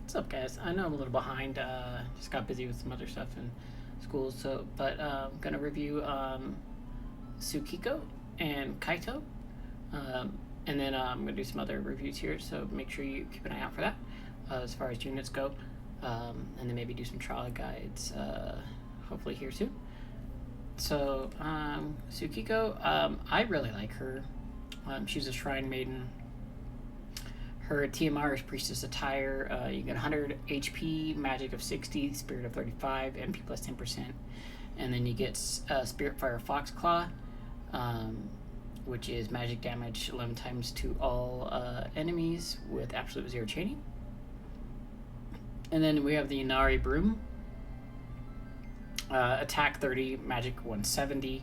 What's up, guys? I know I'm a little behind. Just got busy with some other stuff in school, but I'm gonna review Tsukiko and Kaito, and then I'm gonna do some other reviews here. So make sure you keep an eye out for that as far as units go, and then maybe do some trial guides. Hopefully here soon. So Tsukiko, I really like her. She's a shrine maiden. Her TMR is Priestess Attire. You get 100 HP, Magic of 60, Spirit of 35, MP plus 10%. And then you get Spirit Fire Foxclaw, which is magic damage 11 times to all enemies with absolute 0 chaining. And then we have the Inari Broom. Attack 30, Magic 170.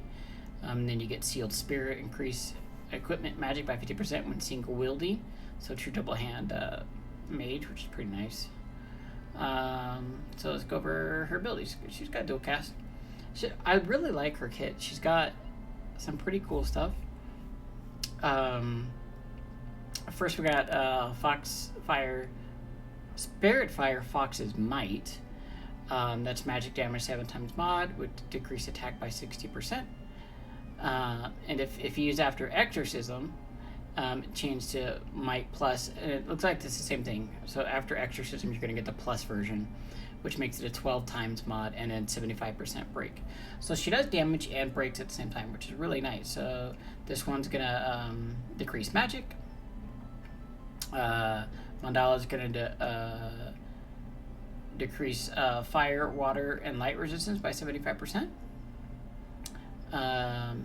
Then you get Sealed Spirit, increase equipment magic by 50% when single wielding. So true double hand mage, which is pretty nice. So let's go over her abilities. She's got dual cast. I really like her kit. She's got some pretty cool stuff. First we got Foxfire, Spirit Fire Fox's Might. That's magic damage 7 times mod, would decrease attack by 60%. And if used after Exorcism, change to Might Plus, and it looks like it's the same thing. So after Exorcism, you're going to get the Plus version, which makes it a 12 times mod and then 75% break. So she does damage and breaks at the same time, which is really nice. So this one's going to decrease magic. Mandala is going to decrease fire, water, and light resistance by 75%.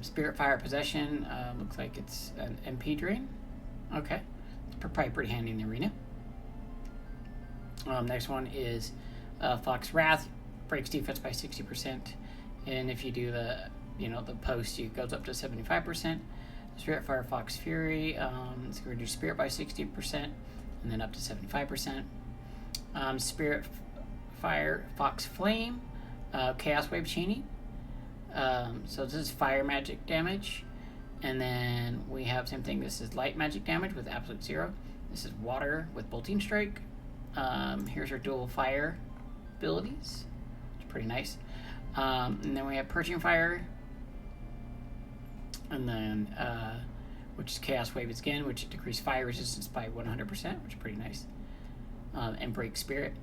Spirit Fire Possession, looks like it's an MP drain. Okay, it's probably pretty handy in the arena. Next one is Fox Wrath, breaks defense by 60%, and if you do the post, it goes up to 75%. Spirit Fire Fox Fury, it's going to reduce Spirit by 60%, and then up to 75%. Spirit Fire Fox Flame, Chaos Wave Chaining. So this is fire magic damage, and then we have same thing. This is light magic damage with absolute 0. This is water with bolting strike. Here's our dual fire abilities, which is pretty nice. And then we have purging fire, and then which is chaos wave again, which decreases fire resistance by 100%, which is pretty nice. And break spirit.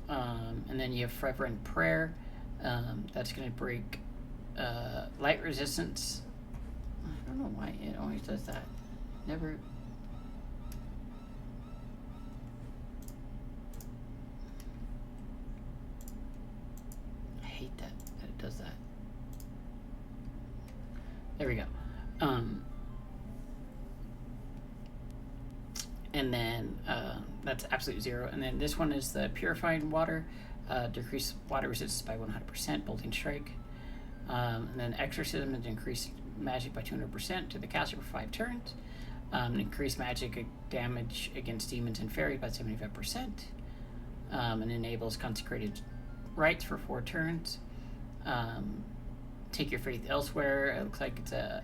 And then you have fervent prayer. That's going to break light resistance. I don't know why it always does that. Never. I hate that it does that. There we go. And then that's absolute 0. And then this one is the purifying water. Decrease water resistance by 100%, bolting strike. And then Exorcism is increase magic by 200% to the caster for 5 turns. Increase magic damage against demons and fairies by 75%. And enables consecrated rites for 4 turns. Take your faith elsewhere. It looks like it's a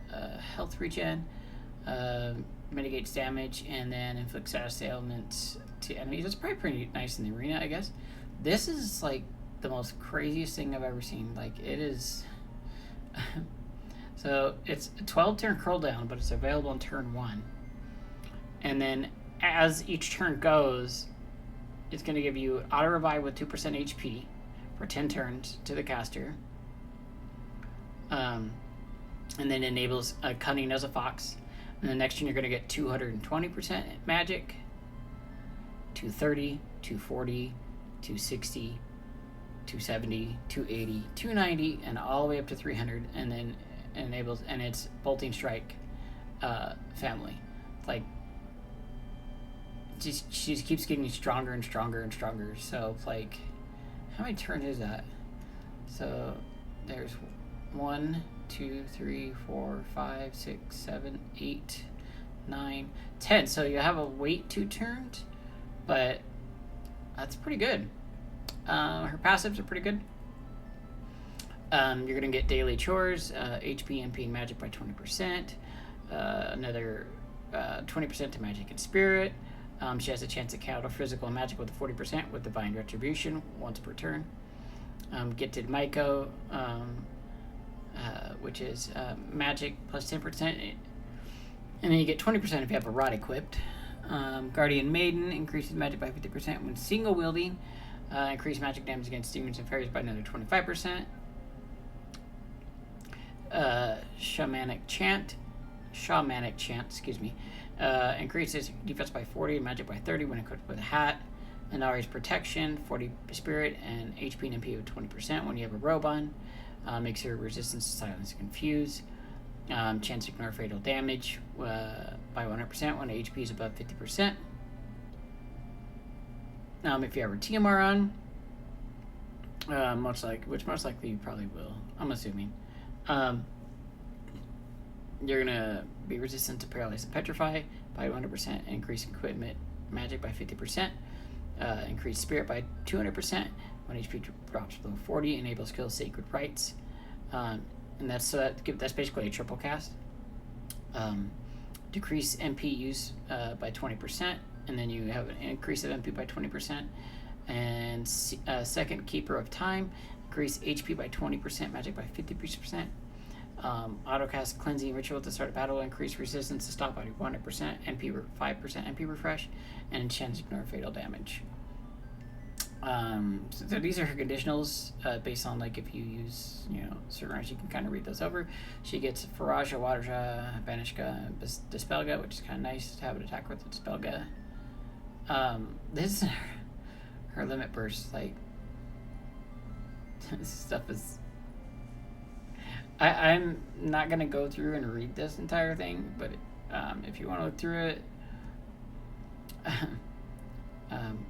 health regen. Mitigates damage and then inflicts status ailments to enemies. It's probably pretty nice in the arena, I guess. This is like the most craziest thing I've ever seen. Like, it is. So it's a 12 turn curl down, but it's available on turn 1. And then as each turn goes, it's going to give you auto revive with 2% HP for 10 turns to the caster. And then enables cunning as a fox. And the next turn you're going to get 220% magic, 230, 240, 260, 270, 280, 290, and all the way up to 300, and then enables, and it's bolting strike family. Like, she just keeps getting stronger and stronger and stronger. So like, how many turns is that? So there's 1, 2, 3, 4, 5, 6, 7, 8, 9, 10. So you have a wait 2 turns, but that's pretty good. Her passives are pretty good. You're going to get daily chores, HP, MP, and magic by 20%. Another 20% to magic and spirit. She has a chance to counter physical and magic with a 40% with Divine Retribution once per turn. Gifted Maiko, which is magic plus 10%. And then you get 20% if you have a rod equipped. Guardian Maiden increases magic by 50% when single wielding. Increase magic damage against demons and fairies by another 25%. Shamanic Chant, excuse me. Increases defense by 40 and magic by 30 when equipped with a hat. Inari's Protection, 40 spirit, and HP and MP of 20% when you have a robe on. Makes your resistance to silence and confuse. Chance to ignore fatal damage by 100% when HP is above 50%. If you have a TMR on, most likely you probably will, I'm assuming. You're gonna be resistant to Paralyze and Petrify by 100%, increase equipment magic by 50%, increase spirit by 200% when HP drops below 40, enable skill Sacred Rites, and that's basically a triple cast. Decrease MP use by 20%, and then you have an increase of MP by 20%, and second Keeper of Time, increase HP by 20%, magic by 50%. Autocast Cleansing Ritual at the start of battle, increase resistance to stop by 100%, 5% MP refresh, and enchant ignore fatal damage. So these are her conditionals based on like if you use certain rights, you can kind of read those over. She gets Faraja, Waterja, Banishka, Dispelga, which is kind of nice to have an attack with Dispelga. This is her limit burst. Like this stuff is. I'm not gonna go through and read this entire thing, but if you want to look through it,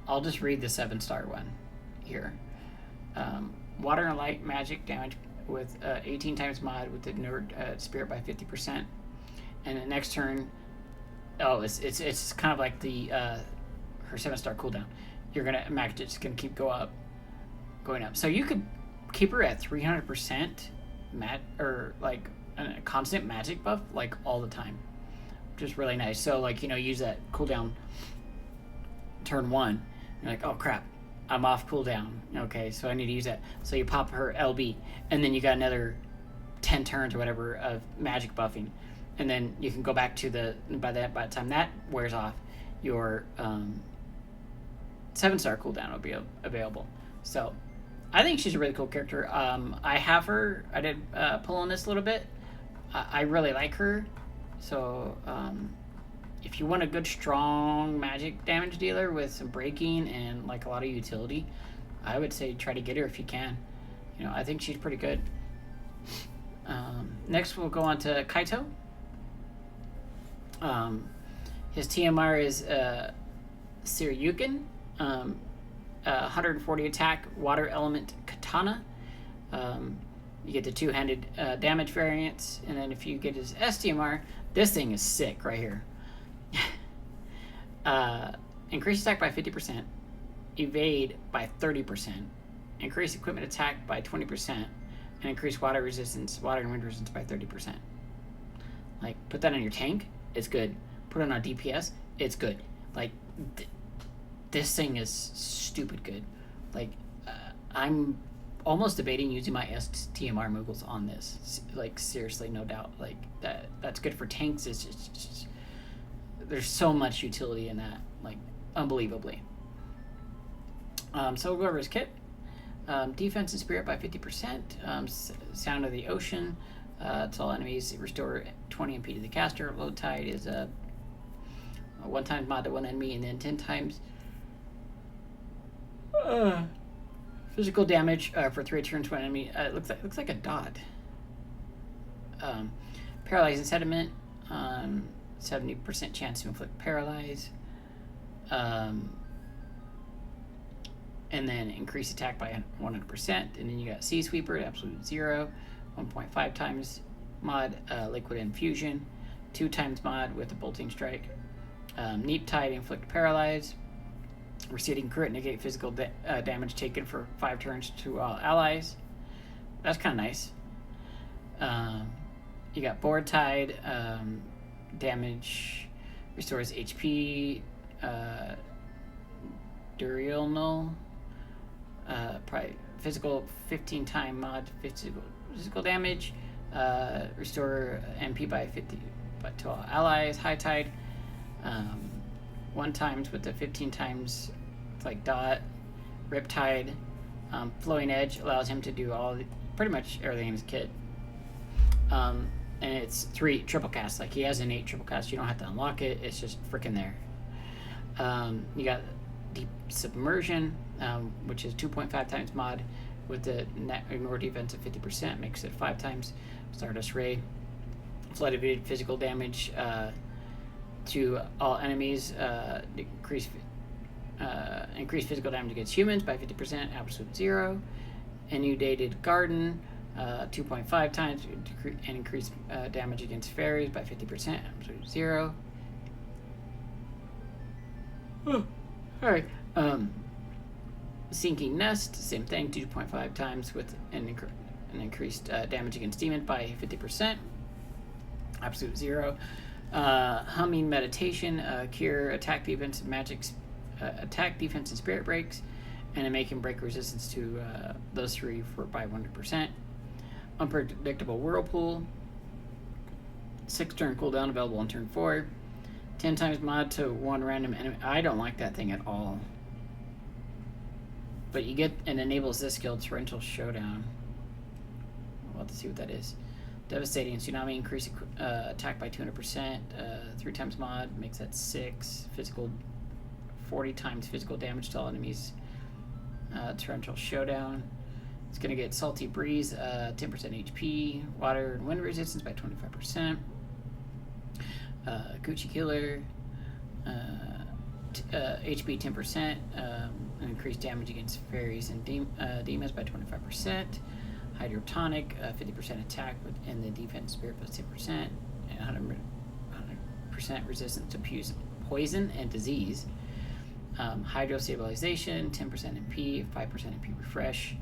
I'll just read the 7-star one here. Water and light magic damage with 18 times mod with the nerd spirit by 50%, and the next turn, it's kind of like the her 7-star cooldown. You're gonna magic, it's gonna keep going up. So you could keep her at 300%. Or like a constant magic buff like all the time, which is really nice. So like use that cooldown turn 1, you're like, oh crap, I'm off cooldown, okay, so I need to use that, so you pop her LB, and then you got another 10 turns or whatever of magic buffing, and then you can go back to by the time that wears off, your 7-star cooldown will be available. So I think she's a really cool character. I have her. I did pull on this a little bit. I really like her. So if you want a good, strong magic damage dealer with some breaking and like a lot of utility, I would say try to get her if you can. I think she's pretty good. Next, we'll go on to Kaito. His TMR is Siryukin. 140 attack, water element katana. You get the two-handed damage variance, and then if you get his STMR, this thing is sick right here. Increase attack by 50%, evade by 30%, increase equipment attack by 20%, and increase water and wind resistance by 30%. Like, put that on your tank, it's good. Put it on DPS, it's good. Like, this thing is stupid good. Like, I'm almost debating using my STMR Moogles on this. Like, seriously, no doubt. Like, that's good for tanks. It's just there's so much utility in that. Like, unbelievably. So we'll go over his kit. Defense and spirit by 50%. Sound of the Ocean. To all enemies, restore 20 MP to the caster. Low Tide is a 1-time mod to one enemy, and then 10 times physical damage for 3 turns to an enemy. It looks like a dot. Paralyzing Sediment. 70% chance to inflict paralyze. And then increase attack by 100%. And then you got Sea Sweeper, absolute 0. 1.5 times mod, Liquid Infusion. 2 times mod with a Bolting Strike. Neap Tide, inflict paralyze. Receding crit, negate physical damage taken for 5 turns to all allies. That's kind of nice. You got Board Tide, damage restores HP Durinal. Probably physical 15-time mod physical damage. Restore MP by 50 to all allies. High Tide. 1 times with the 15 times like dot. Riptide. Flowing Edge allows him to do pretty much everything in his kit. And it's 3 triple casts. Like he has an 8 triple cast. You don't have to unlock it. It's just freaking there. You got Deep Submersion, which is 2.5 times mod with the net ignore defense of 50%, makes it 5 times. Stardust Ray, flood evaded physical damage to all enemies, increase physical damage against humans by 50%, absolute 0. Inundated Garden, 2.5 times, and increase damage against fairies by 50%, absolute 0. Alright. Sinking Nest, same thing, 2.5 times with an increased damage against demons by 50%, absolute 0. Humming Meditation, cure attack defense and attack defense and spirit breaks, and make him break resistance to those 3 by 100%. Unpredictable Whirlpool, 6 turn cooldown, available on turn 4. 10 times mod to 1 random enemy. I don't like that thing at all. But you get, and enables this skill, Torrential Showdown. We'll have to see what that is. Devastating Tsunami, increase attack by 200%. 3 times mod, makes that 6. Physical, 40 times physical damage to all enemies. Torrential Showdown. It's going to get Salty Breeze, 10% HP. Water and wind resistance by 25%. Gucci Killer, HP 10%, increased damage against fairies and demons by 25%. Hydrotonic, 50% attack and the defense spirit plus 10%, and 100% resistance to poison and disease. Hydro Stabilization, 10% MP, 5% MP refresh,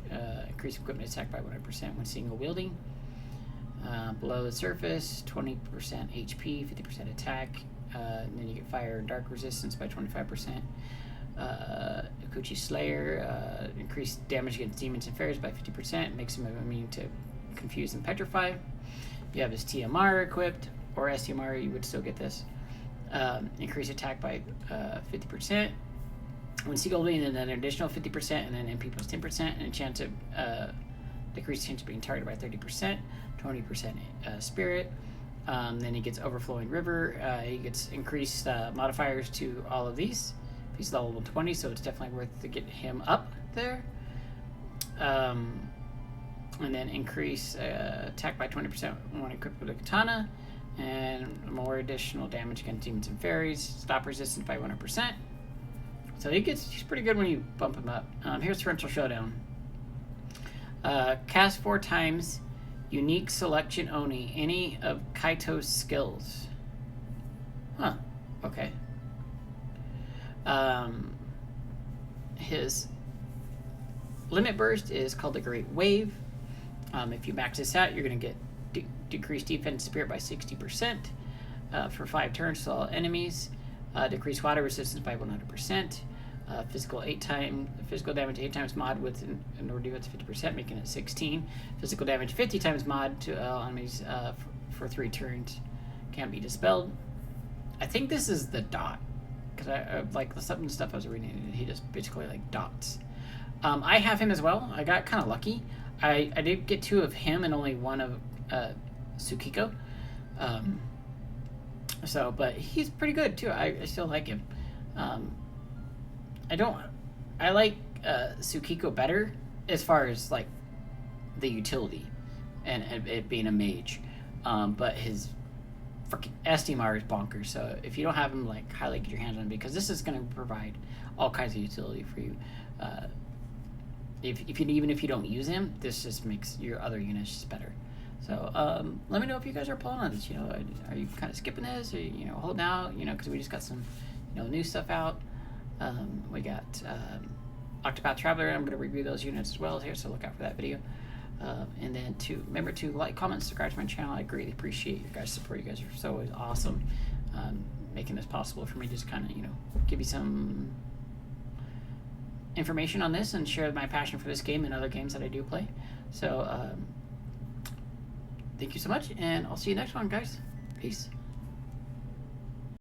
increase equipment attack by 100% when single wielding. Below the surface, 20% HP, 50% attack, and then you get fire and dark resistance by 25%. Akuchi Slayer, increased damage against demons and fairies by 50%, makes him immune to confuse and petrify. You have his TMR equipped, or STMR, you would still get this. Increase attack by 50%. When single wielding, and then an additional 50%, and then MP plus 10%, and a chance of decreased chance of being targeted by 30%, 20% spirit. Then he gets Overflowing River. He gets increased modifiers to all of these. He's level 20, so it's definitely worth to get him up there. And then increase attack by 20% when equipped with a katana, and more additional damage against demons and fairies. Stop resistance by 100%. So he's pretty good when you bump him up. Here's Torrential Showdown. Cast 4 times, unique selection only, any of Kaito's skills. Huh, okay. His limit burst is called the Great Wave. If you max this out, you're going to get decreased defense spirit by 60% for 5 turns to all enemies. Decreased water resistance by 100%. Physical damage 8 times mod with an order defense 50%, making it 16. Physical damage 50 times mod to all enemies for 3 turns. Can't be dispelled. I think this is the dot, because I like the stuff I was reading. He just basically like dots. I have him as well. I got kind of lucky. I did get 2 of him and only 1 of Tsukiko. But he's pretty good too. I still like him. I like Tsukiko better as far as like the utility and it being a mage. But his freaking STMR is bonkers. So if you don't have him, like, highly get your hands on him, because this is going to provide all kinds of utility for you. Even if you don't use him, this just makes your other units just better. So let me know if you guys are pulling on this. Are you kind of skipping this, or holding out? Because we just got some new stuff out. We got Octopath Traveler. I'm going to review those units as well here, so look out for that video. And then remember to like, comment, subscribe to my channel. I greatly appreciate your guys' support. You guys are so awesome. making this possible for me, just kind of, give you some information on this and share my passion for this game and other games that I do play. So, thank you so much, and I'll see you next one, guys. Peace.